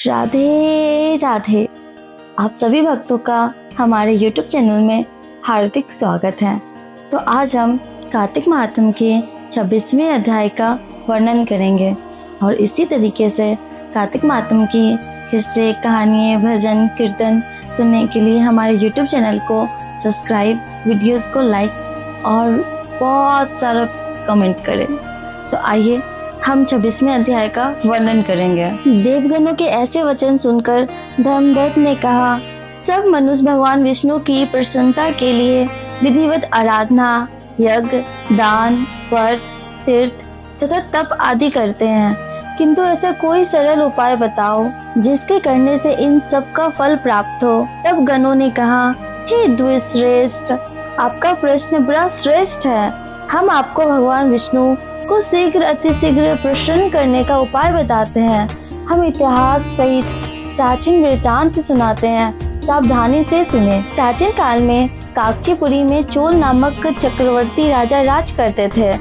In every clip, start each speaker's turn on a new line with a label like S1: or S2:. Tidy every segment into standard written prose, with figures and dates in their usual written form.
S1: राधे राधे। आप सभी भक्तों का हमारे YouTube चैनल में हार्दिक स्वागत है। तो आज हम कार्तिक महात्म्य के 26वें अध्याय का वर्णन करेंगे और इसी तरीके से कार्तिक महात्म्य की किस्से, कहानियाँ, भजन, कीर्तन सुनने के लिए हमारे YouTube चैनल को सब्सक्राइब, वीडियोस को लाइक और बहुत सारा कमेंट करें। तो आइए हम 26वें अध्याय का वर्णन करेंगे। देवगणों के ऐसे वचन सुनकर धर्मदत्त ने कहा, सब मनुष्य भगवान विष्णु की प्रसन्नता के लिए विधिवत आराधना, यज्ञ, दान, व्रत, तीर्थ तथा तप आदि करते हैं, किंतु ऐसा कोई सरल उपाय बताओ जिसके करने से इन सब का फल प्राप्त हो। तब गणों ने कहा, हे द्विश्रेष्ठ, आपका प्रश्न बड़ा श्रेष्ठ है। हम आपको भगवान विष्णु को शीघ्र अतिशीघ्र प्रसन्न करने का उपाय बताते हैं। हम इतिहास सहित प्राचीन वृत्तांत सुनाते हैं, सावधानी से सुने। प्राचीन काल में काकचीपुरी में चोल नामक चक्रवर्ती राजा राज करते थे।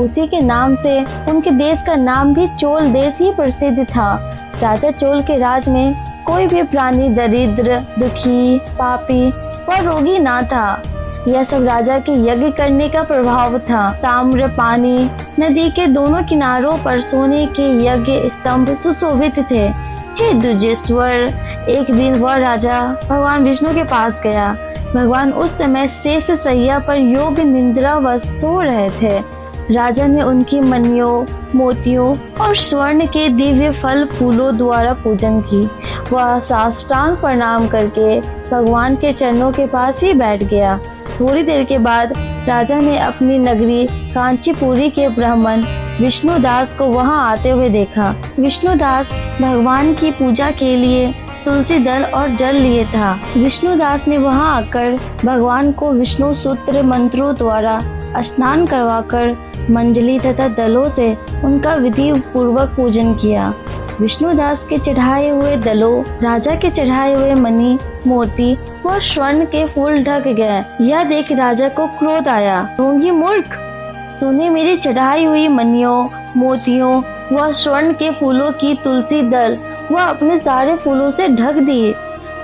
S1: उसी के नाम से उनके देश का नाम भी चोल देश ही प्रसिद्ध था। राजा चोल के राज में कोई भी प्राणी दरिद्र, दुखी, पापी व रोगी ना था। यह सब राजा के यज्ञ करने का प्रभाव था। ताम्र पानी नदी के दोनों किनारों पर सोने के यज्ञ स्तंभ सुशोभित थे। हे द्विजेश्वर, एक दिन वह राजा भगवान विष्णु के पास गया। भगवान उस समय शेष शैया पर योग निद्रा व सो रहे थे। राजा ने उनकी मणियों, मोतियों और स्वर्ण के दिव्य फल फूलों द्वारा पूजन की। वह साष्टांग प्रणाम करके भगवान के चरणों के पास ही बैठ गया। थोड़ी देर के बाद राजा ने अपनी नगरी कांचीपुरी के ब्राह्मण विष्णुदास को वहां आते हुए देखा। विष्णुदास भगवान की पूजा के लिए तुलसी दल और जल लिए था। विष्णुदास ने वहां आकर भगवान को विष्णु सूत्र मंत्रों द्वारा स्नान करवाकर मंजली तथा दलों से उनका विधि पूर्वक पूजन किया। विष्णुदास के चढ़ाए हुए दलों, राजा के चढ़ाए हुए मणि, मोती व स्वर्ण के फूल ढक गए। यह देख राजा को क्रोध आया। ढोंगी मूर्ख, तूने मेरी चढ़ाई हुई मणियों, मोतियों व स्वर्ण के फूलों की तुलसी दल व अपने सारे फूलों से ढक दिए।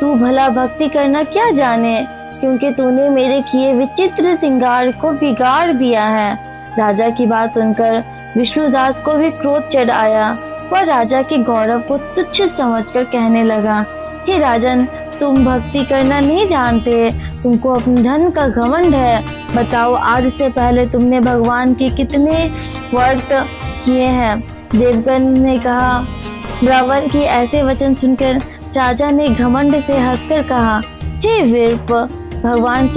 S1: तू भला भक्ति करना क्या जाने, क्योंकि तूने मेरे किए विचित्र श्रृंगार को बिगाड़ दिया है। राजा की बात सुनकर विष्णुदास को भी क्रोध चढ़ आया। वह राजा के गौरव को तुच्छ समझकर कहने लगा, हे राजन, तुम भक्ति करना नहीं जानते, तुमको अपने धन का घमंड है। बताओ, आज से पहले तुमने भगवान के कितने व्रत किए हैं? देवगण ने कहा। ब्राह्मण के ऐसे वचन सुनकर राजा ने घमंड से हंसकर कहा, हे वीरप, भगवान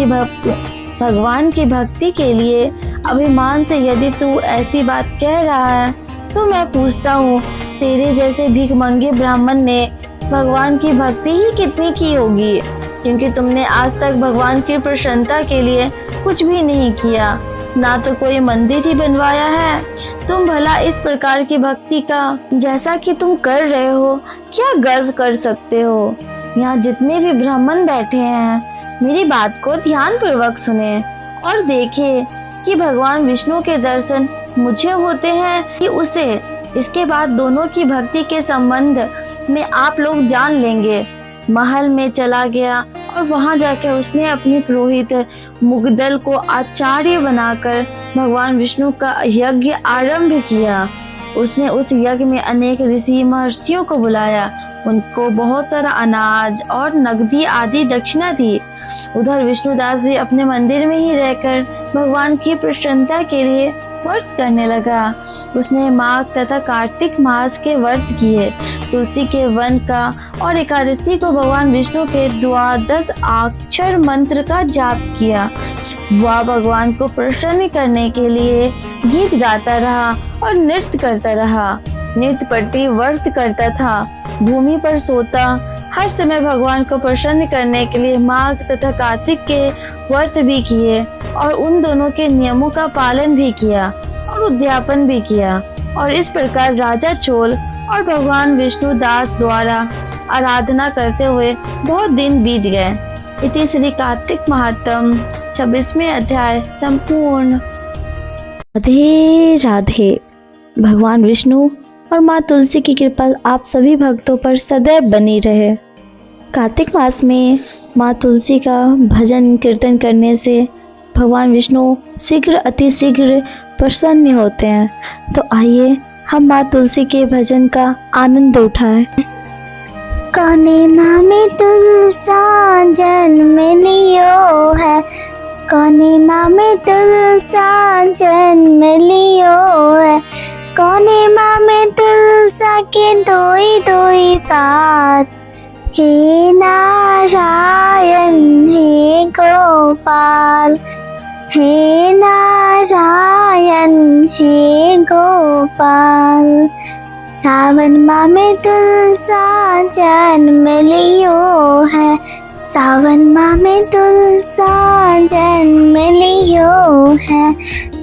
S1: की भक्ति के लिए अभिमान से यदि तू ऐसी बात कह रहा है तो मैं पूछता हूँ, तेरे जैसे भिखमंगे ब्राह्मण ने भगवान की भक्ति ही कितनी की होगी, क्योंकि तुमने आज तक भगवान की प्रसन्नता के लिए कुछ भी नहीं किया, ना तो कोई मंदिर ही बनवाया है। तुम भला इस प्रकार की भक्ति का जैसा कि तुम कर रहे हो क्या गर्व कर सकते हो? यहाँ जितने भी ब्राह्मण बैठे हैं, मेरी बात को ध्यान पूर्वक सुने और देखें कि भगवान विष्णु के दर्शन मुझे होते हैं कि उसे। इसके बाद दोनों की भक्ति के संबंध में आप लोग जान लेंगे। महल में चला गया और वहां जाकर उसने अपनी पुरोहित मुगदल को आचार्य बनाकर भगवान विष्णु का यज्ञ आरंभ किया। उसने उस यज्ञ में अनेक ऋषि महर्षियों को बुलाया, उनको बहुत सारा अनाज और नगदी आदि दक्षिणा दी। उधर विष्णुदास भी अपने मंदिर में ही रहकर भगवान की प्रसन्नता के लिए व्रत करने लगा। उसने माघ तथा कार्तिक मास के व्रत किए, तुलसी के वन का और एकादशी को भगवान विष्णु के 12 अक्षर मंत्र का जाप किया। वह भगवान को प्रसन्न करने के लिए गीत गाता रहा और नृत्य करता रहा। नित्य प्रति व्रत करता था, भूमि पर सोता, हर समय भगवान को प्रसन्न करने के लिए माघ तथा कार्तिक के व्रत भी किए और उन दोनों के नियमों का पालन भी किया और उद्यापन भी किया। और इस प्रकार राजा चोल और भगवान विष्णुदास द्वारा आराधना करते हुए बहुत दिन बीत गए। इति श्री कार्तिक महात्म्य 26वें अध्याय संपूर्ण। राधे राधे। भगवान विष्णु और माँ तुलसी की कृपा आप सभी भक्तों पर सदैव बनी रहे। कार्तिक मास में माँ तुलसी का भजन कीर्तन करने से भगवान विष्णु शीघ्र अति शीघ्र प्रसन्न होते हैं। तो आइए हम माँ तुलसी के भजन का आनंद उठाएं।
S2: कौने माँ में तुलसा जन्म लियो है, कौने माँ में तुलसा जन्म लियो है, कौने माँ में तुलसा के दोई दोई पात, हे नारायण हे गोपाल, हे नारायण हे गोपाल। सावन माह में तुलसा जन्म लियो है, सावन माह में तुलसा जन्म लियो है,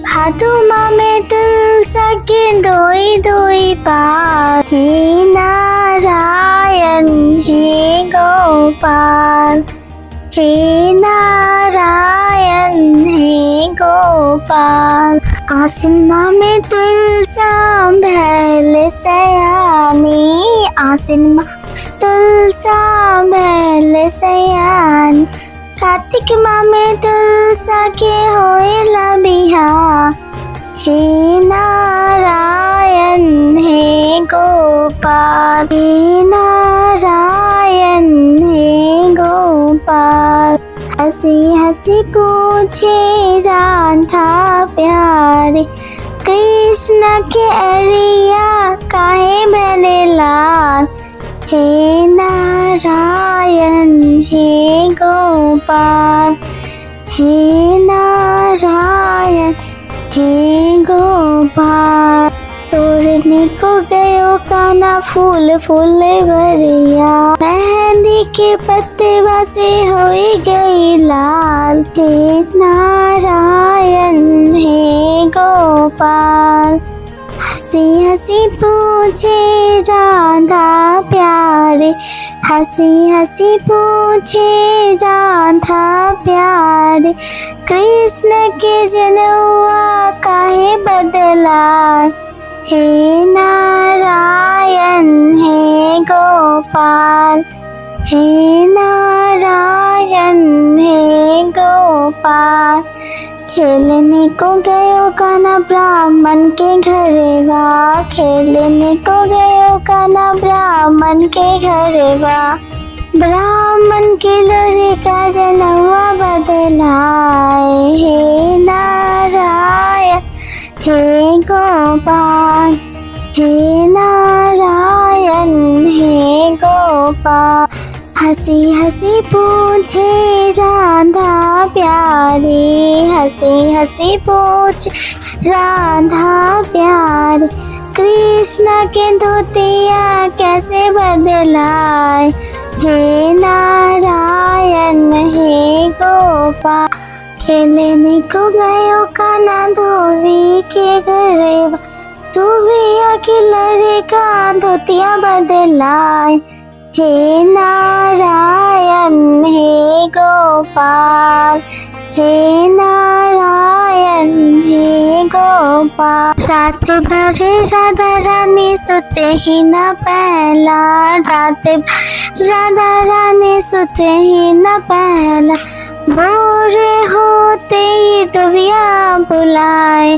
S2: भादो माह में तुलसा के दोई दोई पाल, हे नारायण हे गोपाल, हे नारायण हे गोपाल। आसिन माह में तुलसा भैल सयानी, आसिन माह तुलसा भैल सयानी, कार्तिक माह में तुलसा के होएला बिहा, हे नारायण हे गोपाल, हे नारायण हे गोपाल। हंसी हंसी पूछे राधा प्यारे, कृष्ण के अरिया काहे भले लाल, हे नारायण हे गोपाल, हे नारायण हे गोपाल। तोड़ने को गयो काना फूल फूल भरिया, मेहंदी के पत्ते से होई गई लाल, हे नारायण हे गोपाल। हंसी हंसी पूछे राधा प्यारे, हंसी हंसी पूछे राधा प्यारे, कृष्ण के जनुआ काहे बदला, हे नारायण हे गोपाल, हे नारायण हे गोपाल। खेलने को गयो काना ब्राह्मण के घरवा, खेलने को गयो काना ब्राह्मण के घरवा, ब्राह्मण के लड़का जनवा बदलाए, हे नारायण हे गोपाल, हे नारायण हे गोपाल। हंसी हंसी पूछे राधा प्यारी, हंसी हंसी पूछ राधा प्यारी, कृष्ण के धोतिया कैसे बदलाए, हे नारायण हे गोपाल। खेलने को गयो काना धोबी के घरवा, धोबिया के लड़का धोतिया बदलाए, हे नारायण हे गोपाल, हे नारायण हे गोपाल। रात भर राधा रानी सोते ही न पहला, रात भर राधा रानी सोते ही न पहला, भोर होते ही दुविया बुलाए,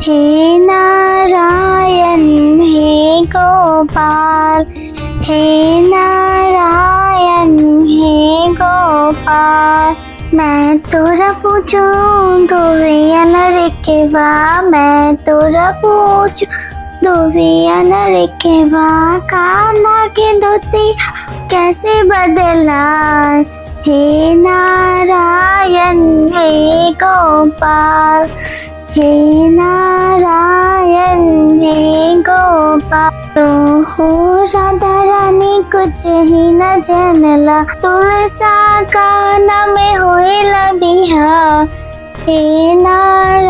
S2: हे नारायण हे गोपाल, हे नारायण हे गोपाल। मैं तोरा पूछूं दुविया नर के बा, मैं तोरा पूछूं दुविया नर के बा, काना के धोती कैसे बदला, हे नारायण हे गोपाल, हे नारायण हे गोपाल। तो हो राधा रानी कुछ ही न जानला, तुलसा का नाम होएला बिहा, हे नारायण